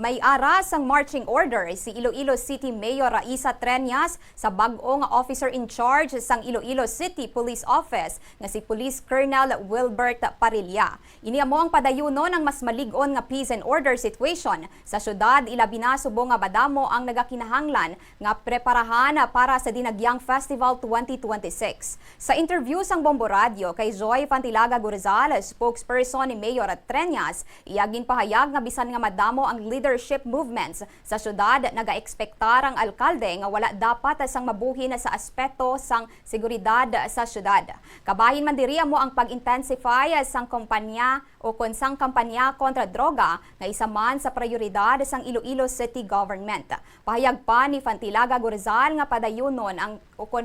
May aras ang marching order si Iloilo City Mayor Raisa Trenas sa bag-o nga officer in charge sang Iloilo City Police Office nga si Police Colonel Wilbert Parilla. Ini amo ang padayuno ng mas malig-on nga peace and order situation sa syudad, ilabi na subong nga madamo ang nagakinahanglan nga preparahan para sa Dinagyang Festival 2026. Sa interview sang Bombo Radio kay Joy Fantilaga Gurizal, spokesperson ni Mayor Trenas, iyagin pahayag nga bisan nga madamo ang leadership movements sa syudad, nagaekspektar ang alkalde nga wala dapat sang mabuhin sa aspeto sang seguridad sa syudad. Kabahin man diri mo ang pag-intensify sang kampanya o konsang kampanya kontra droga nga isa man sa prioridad sang Iloilo City Government. Pahayag pa ni Fantilaga Gurizal nga padayunon ang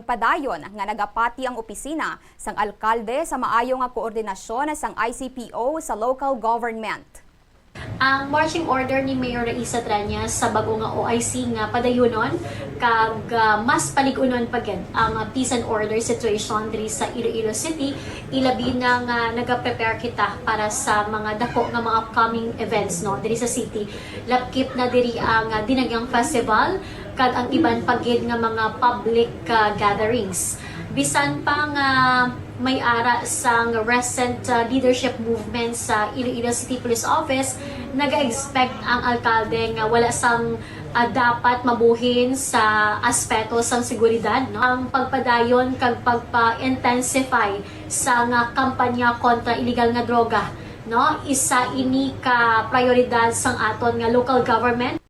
padayon nga nagapati ang opisina sang alkalde sa maayo nga koordinasyon sang ICPO sa local government. Ang marching order ni Mayor Raisa Trenas sa bago nga OIC nga padayunon kag mas paligunon pagid ang peace and order situation diri sa Iloilo City, ilabi na nga nagaprepare kita para sa mga dako nga mga upcoming events no diri sa city. Lapkip na diri ang Dinagyang Festival kag ang iban pagid nga mga public gatherings. Bisan pa nga may ara sang recent leadership movement sa Iloilo City Police Office, naga-expect ang alkalde nga wala sang dapat mabuhin sa aspeto sang seguridad, no? Ang pagpadayon kag pagpa-intensify sa nga kampanya kontra illegal nga droga, no? Isa ini ka prioridad sang aton nga local government.